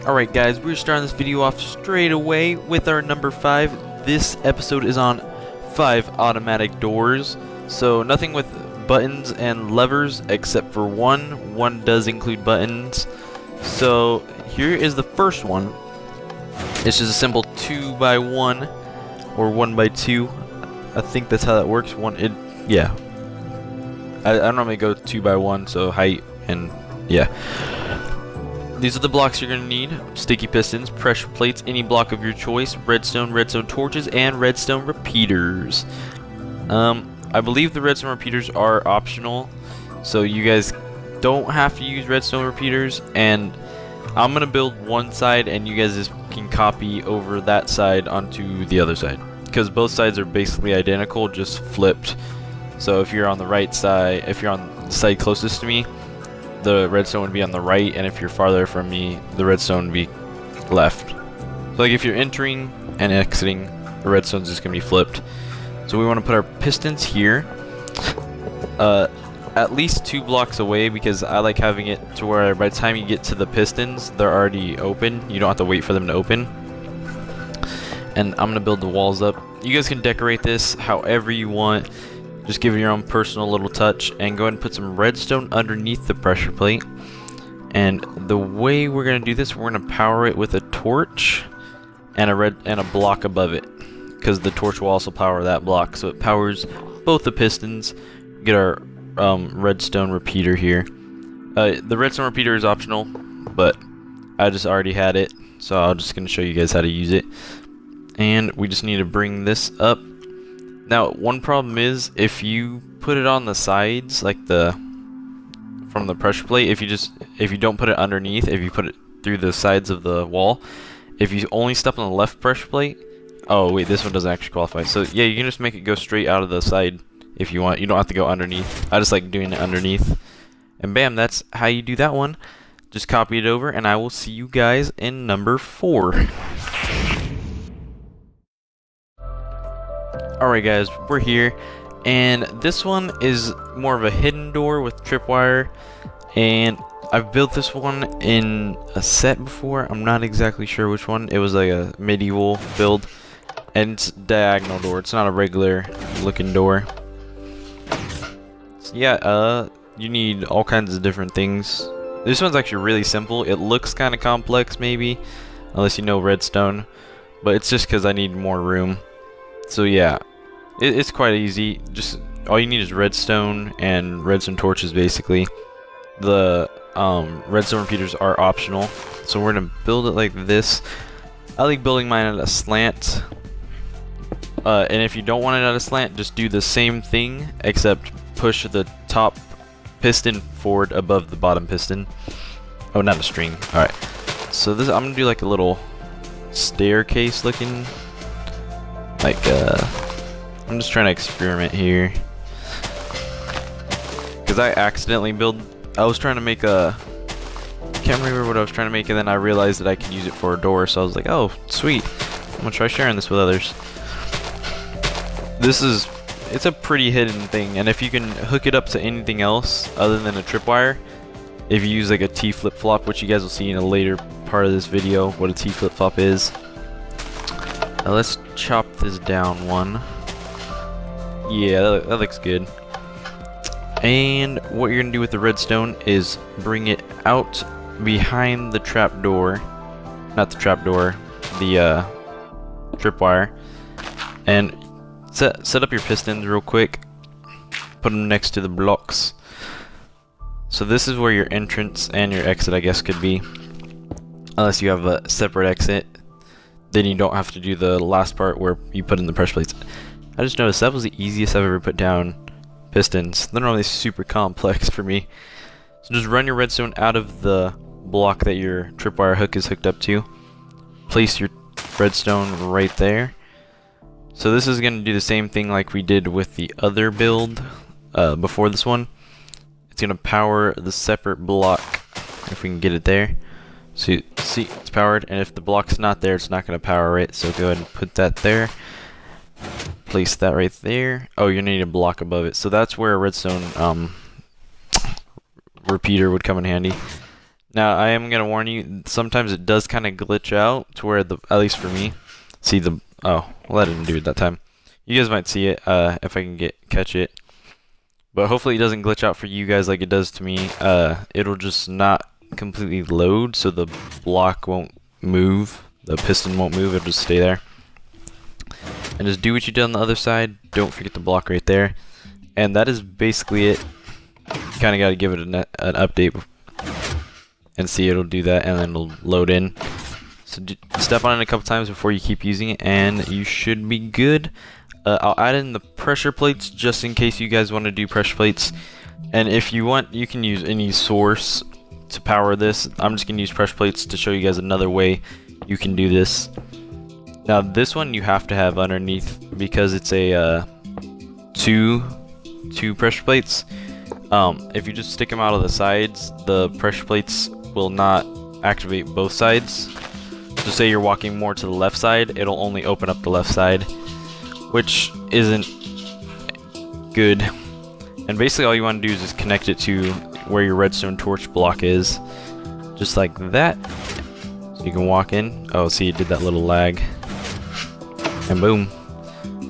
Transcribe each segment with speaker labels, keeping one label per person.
Speaker 1: Alright guys, we're starting this video off straight away with our number 5. This episode is on 5 automatic doors. So nothing with buttons and levers except for one. One does include buttons. So here is the first one. It's just a simple 2x1 or 1x2. I think that's how that works. Yeah. I normally go 2x1, so height and yeah. These are the blocks you're going to need: sticky pistons, pressure plates, any block of your choice, redstone torches, and redstone repeaters. I believe the redstone repeaters are optional, so you guys don't have to use redstone repeaters, and I'm going to build one side and you guys just can copy over that side onto the other side, because both sides are basically identical, just flipped. So if you're on the right side, if you're on the side closest to me, the redstone would be on the right, and if you're farther from me, the redstone would be left. So like if you're entering and exiting, the redstone's just gonna be flipped. So we want to put our pistons here, at least 2 blocks away, because I like having it to where by the time you get to the pistons, they're already open. You don't have to wait for them to open. And I'm gonna build the walls up. You guys can decorate this however you want. Just give it your own personal little touch, and go ahead and put some redstone underneath the pressure plate. And the way we're gonna do this, we're gonna power it with a torch and a block above it, because the torch will also power that block, so it powers both the pistons. Get our redstone repeater here. The redstone repeater is optional, but I just already had it, so I'm just gonna show you guys how to use it. And we just need to bring this up. Now, one problem is if you put it on the sides, like from the pressure plate, if you don't put it underneath, if you put it through the sides of the wall, if you only step on the left pressure plate, oh wait, this one doesn't actually qualify. So yeah, you can just make it go straight out of the side if you want. You don't have to go underneath. I just like doing it underneath. And bam, that's how you do that one. Just copy it over, and I will see you guys in number 4. Alright guys, we're here, and this one is more of a hidden door with tripwire, and I've built this one in a set before. I'm not exactly sure which one. It was like a medieval build, and it's a diagonal door. It's not a regular looking door. So yeah, you need all kinds of different things. This one's actually really simple. It looks kind of complex maybe, unless you know redstone, but it's just because I need more room. So yeah, it's quite easy. Just all you need is redstone and redstone torches basically. The redstone repeaters are optional, so we're gonna build it like this. I like building mine at a slant, and if you don't want it at a slant, just do the same thing except push the top piston forward above the bottom piston. Oh, not a string. Alright, so this, I'm gonna do like a little staircase looking, like I'm just trying to experiment here, because I accidentally I was trying to make I can't remember what I was trying to make, and then I realized that I could use it for a door, so I was like, oh sweet, I'm gonna try sharing this with others. It's a pretty hidden thing, and if you can hook it up to anything else other than a tripwire, if you use like a T flip-flop, which you guys will see in a later part of this video what a T flip-flop is. Now let's chop this down one. Yeah, that looks good. And what you're gonna do with the redstone is bring it out behind the trapdoor, not the trapdoor, the tripwire, and set up your pistons real quick. Put them next to the blocks. So this is where your entrance and your exit, I guess, could be, unless you have a separate exit. Then you don't have to do the last part where you put in the pressure plates. I just noticed that was the easiest I've ever put down pistons. They're normally super complex for me. So just run your redstone out of the block that your tripwire hook is hooked up to. Place your redstone right there. So this is going to do the same thing like we did with the other build before this one. It's going to power the separate block, if we can get it there. So you see, it's powered, and if the block's not there, it's not going to power it. So go ahead and put that there. Place that right there. Oh, you need a block above it. So that's where a redstone repeater would come in handy. Now I am gonna warn you, sometimes it does kind of glitch out to where at least for me, see the, oh, well, I didn't do it that time. You guys might see it if I can catch it. But hopefully it doesn't glitch out for you guys like it does to me. It'll just not completely load, so the block won't move. The piston won't move, it'll just stay there. And just do what you did on the other side. Don't forget the block right there. And that is basically it. You kind of got to give it an update and see it'll do that, and then it'll load in. So step on it a couple times before you keep using it, and you should be good. I'll add in the pressure plates just in case you guys want to do pressure plates. And if you want, you can use any source to power this. I'm just going to use pressure plates to show you guys another way you can do this. Now this one you have to have underneath because it's a two pressure plates. If you just stick them out of the sides, the pressure plates will not activate both sides. So say you're walking more to the left side, it'll only open up the left side, which isn't good. And basically all you want to do is just connect it to where your redstone torch block is, just like that. So you can walk in. Oh, see, it did that little lag. And boom.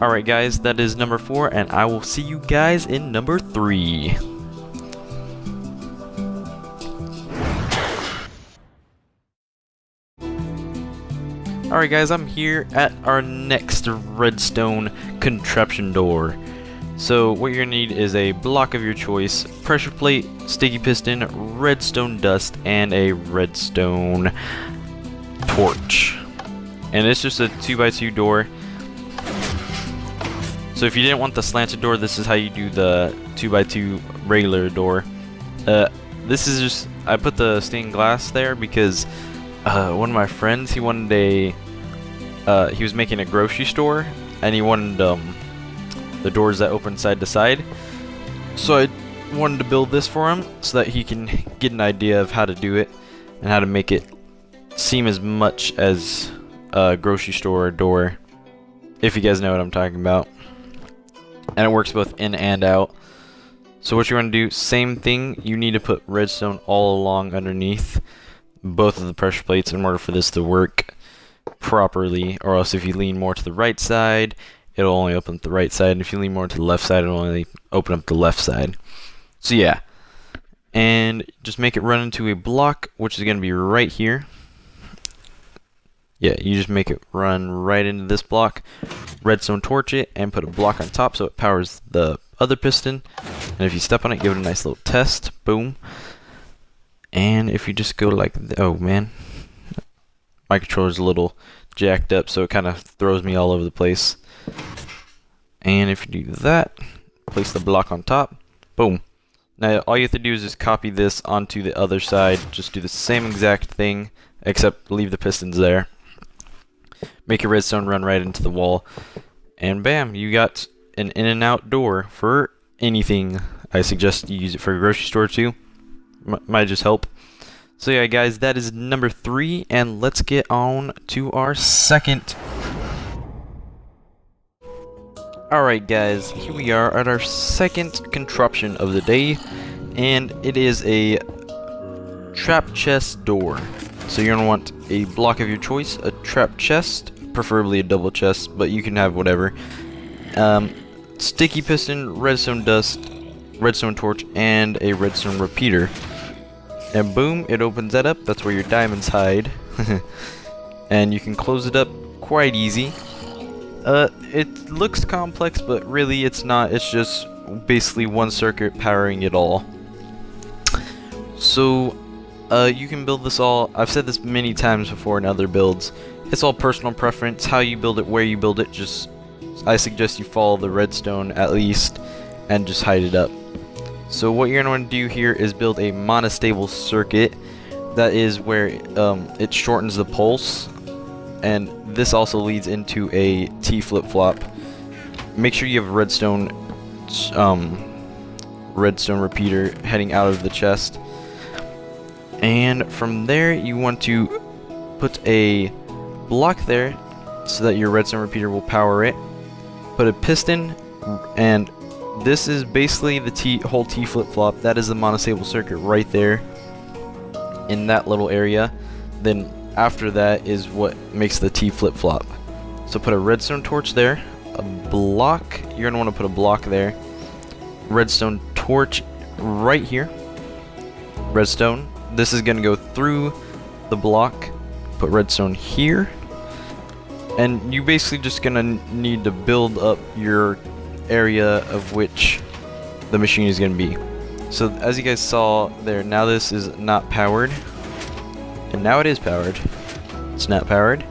Speaker 1: Alright guys, that is number 4, and I will see you guys in number 3. Alright guys, I'm here at our next redstone contraption door. So what you're going to need is a block of your choice, pressure plate, sticky piston, redstone dust, and a redstone torch. And it's just a 2x2 door. So if you didn't want the slanted door, this is how you do the 2x2 regular door. This is just, I put the stained glass there because one of my friends, he wanted he was making a grocery store, and he wanted the doors that open side to side. So I wanted to build this for him so that he can get an idea of how to do it and how to make it seem as much as a grocery store door, if you guys know what I'm talking about. And it works both in and out. So what you want to do, same thing, you need to put redstone all along underneath both of the pressure plates in order for this to work properly, or else if you lean more to the right side, it'll only open up the right side, and if you lean more to the left side, it'll only open up the left side. So yeah, and just make it run into a block, which is going to be right here. Yeah, you just make it run right into this block, redstone torch it, and put a block on top so it powers the other piston. And if you step on it, give it a nice little test, boom. And if you just go like, oh man, my controller's a little jacked up, so it kind of throws me all over the place. And if you do that, place the block on top, boom. Now all you have to do is just copy this onto the other side, just do the same exact thing, except leave the pistons there. Make your redstone run right into the wall, and bam, you got an in and out door for anything. I suggest you use it for a grocery store too. Might just help. So yeah guys, that is number 3, and let's get on to our second. Alright guys, here we are at our second contraption of the day, and it is a trap chest door. So you're going to want a block of your choice, a trap chest, preferably a double chest, but you can have whatever. Sticky piston, redstone dust, redstone torch, and a redstone repeater. And boom, it opens that up. That's where your diamonds hide. And you can close it up quite easy. It looks complex, but really it's not. It's just basically one circuit powering it all. So you can build this all. I've said this many times before in other builds. It's all personal preference, how you build it, where you build it. Just, I suggest you follow the redstone at least and just hide it up. So what you're going to want to do here is build a monostable circuit. That is where it shortens the pulse, and this also leads into a T flip-flop. Make sure you have a redstone repeater heading out of the chest. And from there you want to put a block there so that your redstone repeater will power it. Put a piston, and this is basically the whole T flip-flop. That is the monostable circuit right there. in that little area, then after that is what makes the T flip-flop. So put a redstone torch there, a block, you're gonna want to put a block there, redstone torch right here, redstone, this is gonna go through the block, put redstone here, and you basically just gonna need to build up your area of which the machine is gonna be. So as you guys saw there, now this is not powered, and now it is powered. It's not powered.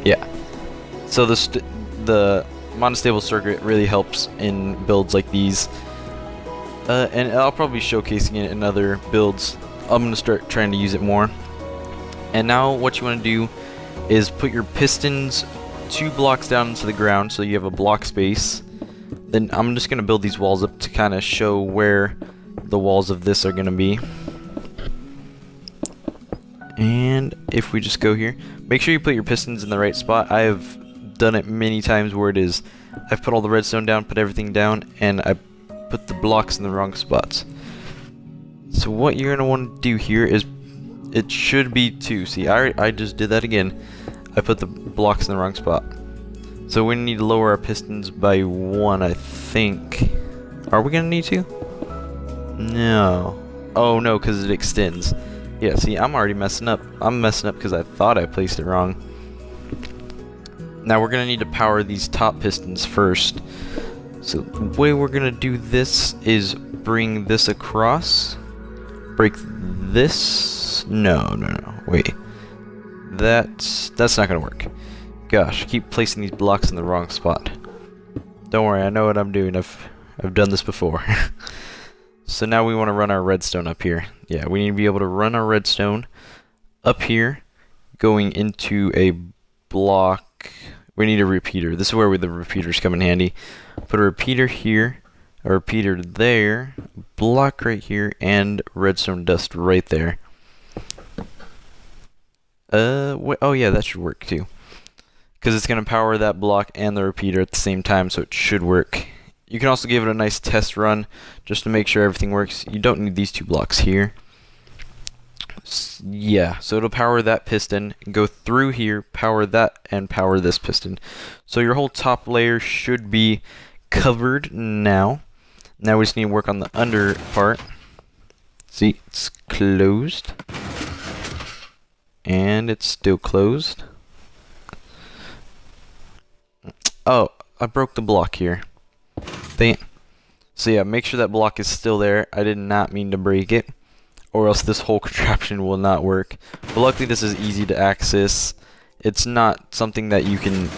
Speaker 1: Yeah. So the monostable circuit really helps in builds like these, and I'll probably be showcasing it in other builds. I'm gonna start trying to use it more. And now what you want to do is put your pistons 2 blocks down into the ground, so you have a block space. Then I'm just gonna build these walls up to kind of show where the walls of this are gonna be. And if we just go here, make sure you put your pistons in the right spot. I have done it many times where it is, I've put all the redstone down, put everything down, and I put the blocks in the wrong spots. So what you're gonna want to do here is, it should be 2. See, I just did that again. I put the blocks in the wrong spot. So we need to lower our pistons by 1, I think. Are we gonna need to? No. Oh no, because it extends. Yeah, see, I'm already messing up. I'm messing up because I thought I placed it wrong. Now we're gonna need to power these top pistons first. So the way we're gonna do this is bring this across, break this. No, wait. That's not gonna work. Gosh, I keep placing these blocks in the wrong spot. Don't worry, I know what I'm doing. I've done this before. So now we want to run our redstone up here. Yeah, we need to be able to run our redstone up here, going into a block. We need a repeater. This is where the repeaters come in handy. Put a repeater here, a repeater there, block right here, and redstone dust right there. Oh yeah, that should work too. Because it's going to power that block and the repeater at the same time, so it should work. You can also give it a nice test run just to make sure everything works. You don't need these 2 blocks here. Yeah, so it'll power that piston, go through here, power that, and power this piston. So your whole top layer should be covered now. Now we just need to work on the under part. See, it's closed. And it's still closed. Oh, I broke the block here. Dang it. So yeah, make sure that block is still there. I did not mean to break it, or else this whole contraption will not work. But luckily this is easy to access. It's not something that you can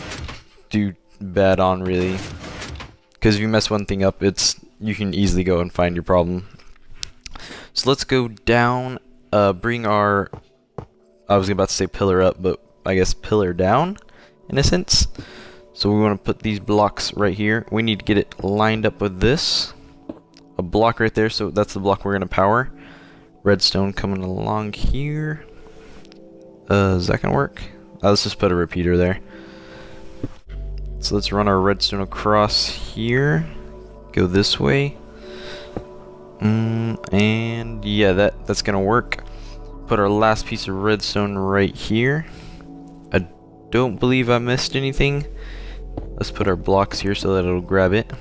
Speaker 1: do bad on really, because if you mess one thing up, you can easily go and find your problem. So let's go down, bring our, I was about to say pillar up, but I guess pillar down in a sense. So we want to put these blocks right here. We need to get it lined up with this. A block right there, so that's the block we're going to power. Redstone coming along here. Is that going to work? Let's just put a repeater there. So let's run our redstone across here. Go this way. And yeah, that's going to work. Put our last piece of redstone right here. I don't believe I missed anything. Let's put our blocks here so that it'll grab it.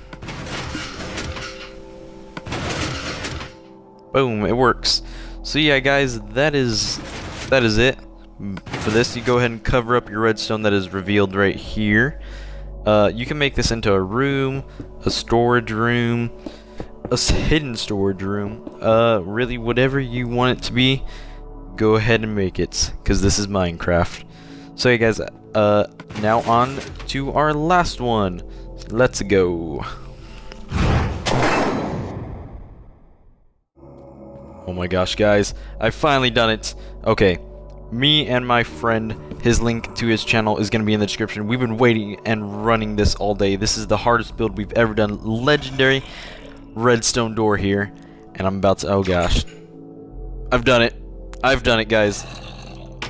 Speaker 1: Boom, it works. So yeah guys, that is it. For this, you go ahead and cover up your redstone that is revealed right here. You can make this into a room, a storage room, a hidden storage room, really whatever you want it to be, go ahead and make it, because this is Minecraft. So yeah guys, now on to our last one. Let's go. Oh my gosh guys, I've finally done it. Okay, me and my friend, his link to his channel is going to be in the description. We've been waiting and running this all day. This is the hardest build we've ever done. Legendary redstone door here. And I'm about to, oh gosh. I've done it. I've done it guys.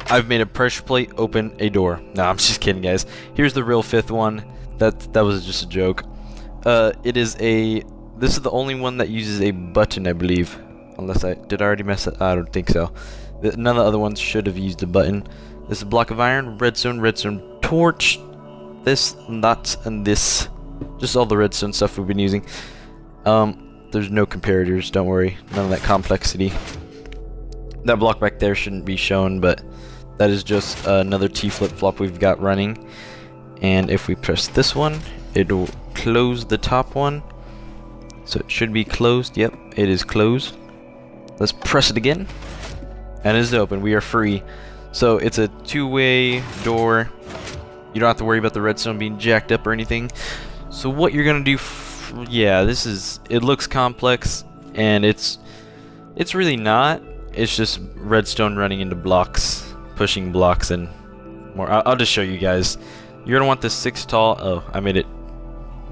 Speaker 1: I've made a pressure plate open a door. Nah, I'm just kidding guys. Here's the real 5th one. That was just a joke. This is the only one that uses a button, I believe. unless did I already mess it? I don't think so. None of the other ones should have used a button. This is a block of iron, redstone torch, this, that, and this. Just all the redstone stuff we've been using. There's no comparators, don't worry. None of that complexity. That block back there shouldn't be shown, but that is just another T flip-flop we've got running. And if we press this one, it'll close the top one. So it should be closed. Yep, it is closed. Let's press it again. And it's open. We are free. So it's a two-way door. You don't have to worry about the redstone being jacked up or anything. So what you're gonna do, yeah, it looks complex, and it's really not. It's just redstone running into blocks, pushing blocks, and more. I'll just show you guys. You're gonna want this 6 tall. Oh, I made it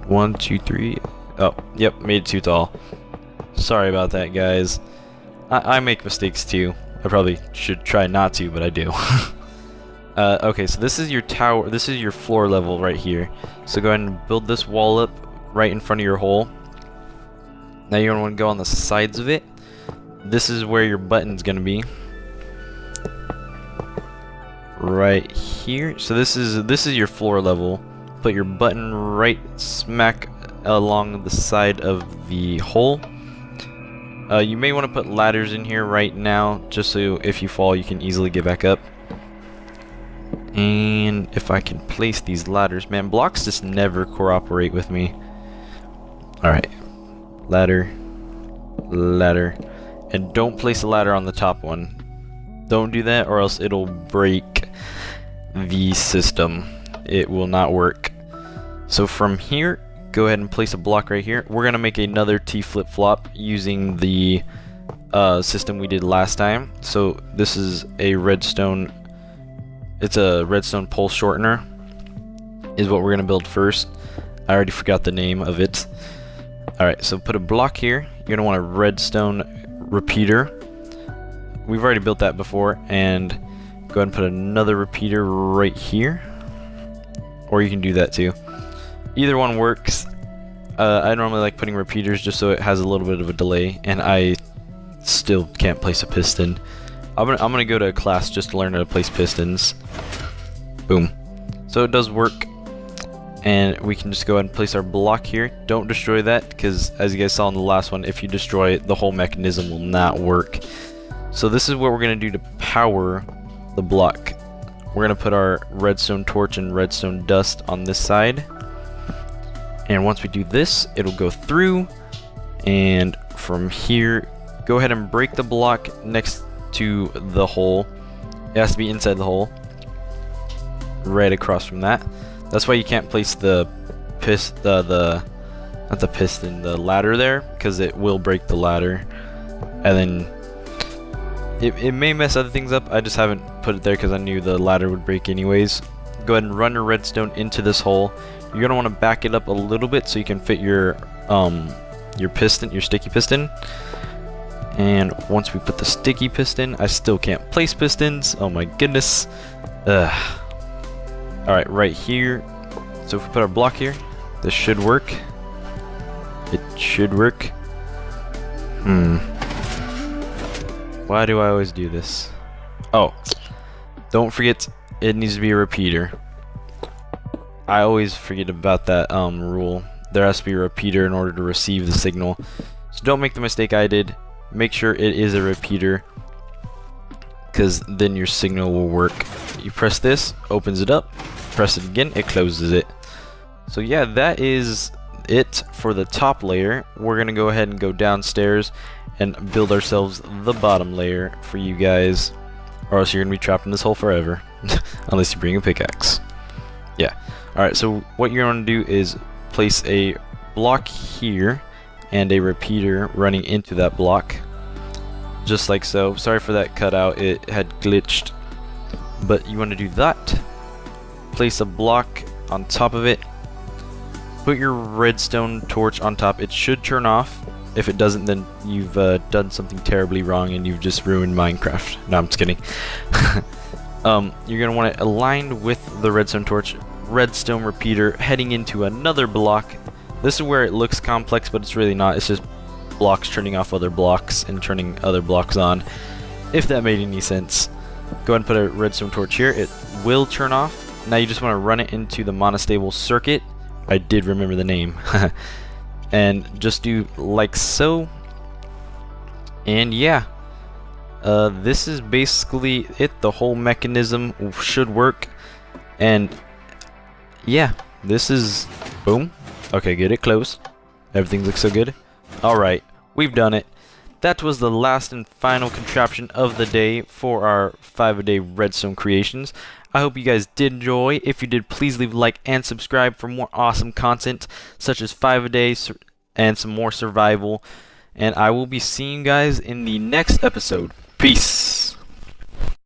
Speaker 1: 1, 2, 3. Oh, yep, made it too tall. Sorry about that, guys. I make mistakes too. I probably should try not to, but I do. Okay, so this is your tower. This is your floor level right here. So go ahead and build this wall up right in front of your hole. Now you're gonna want to go on the sides of it. This is where your button's gonna be. Right here. So this is your floor level. Put your button right smack along the side of the hole. You may want to put ladders in here right now, just so if you fall you can easily get back up. And if I can place these ladders, man, blocks just never cooperate with me. Alright, ladder, ladder, and don't place a ladder on the top one. Don't do that, or else it'll break the system. It will not work. So from here, go ahead and place a block right here. We're gonna make another T flip-flop using the system we did last time. So this is a redstone. It's a redstone pulse shortener. Is what we're gonna build first. I already forgot the name of it. All right, so put a block here. You're gonna want a redstone repeater. We've already built that before, and go ahead and put another repeater right here. Or you can do that too. Either one works. I normally like putting repeaters just so it has a little bit of a delay, and I still can't place a piston. I'm gonna go to a class just to learn how to place pistons. Boom. So it does work, and we can just go ahead and place our block here. Don't destroy that, because as you guys saw in the last one, if you destroy it, the whole mechanism will not work. So this is what we're gonna do to power the block. We're gonna put our redstone torch and redstone dust on this side. And once we do this, it'll go through, and from here, go ahead and break the block next to the hole. It has to be inside the hole, right across from that. That's why you can't place the ladder there, because it will break the ladder, and then it may mess other things up. I just haven't put it there because I knew the ladder would break anyways. Go ahead and run your redstone into this hole. You're gonna want to back it up a little bit so you can fit your piston, your sticky piston. And once we put the sticky piston, I still can't place pistons. Oh my goodness. Alright, right here. So if we put our block here, this should work. It should work. Why do I always do this? Oh, don't forget, it needs to be a repeater. I always forget about that rule. There has to be a repeater in order to receive the signal. So don't make the mistake I did. Make sure it is a repeater, because then your signal will work. You press this, opens it up. Press it again, it closes it. So yeah, that is it for the top layer. We're gonna go ahead and go downstairs and build ourselves the bottom layer for you guys, or else you're gonna be trapped in this hole forever. Unless you bring a pickaxe. Yeah. Alright, so what you're gonna do is place a block here and a repeater running into that block, just like so. Sorry for that cutout, it had glitched, but you want to do that. Place a block on top of it, put your redstone torch on top. It should turn off. If it doesn't, then you've done something terribly wrong and you've just ruined Minecraft. No, I'm just kidding. You're gonna want it aligned with the redstone torch, redstone repeater heading into another block. This is where it looks complex, but it's really not. It's just blocks turning off other blocks and turning other blocks on, if that made any sense. Go ahead and put a redstone torch here. It will turn off. Now you just want to run it into the monostable circuit. I did remember the name. And just do like so. And yeah, this is basically it. The whole mechanism should work. And yeah, this is boom. Okay, get it close. Everything looks so good. Alright, we've done it. That was the last and final contraption of the day for our 5-a-day redstone creations. I hope you guys did enjoy. If you did, please leave a like and subscribe for more awesome content such as 5-a-day and some more survival. And I will be seeing you guys in the next episode. Peace!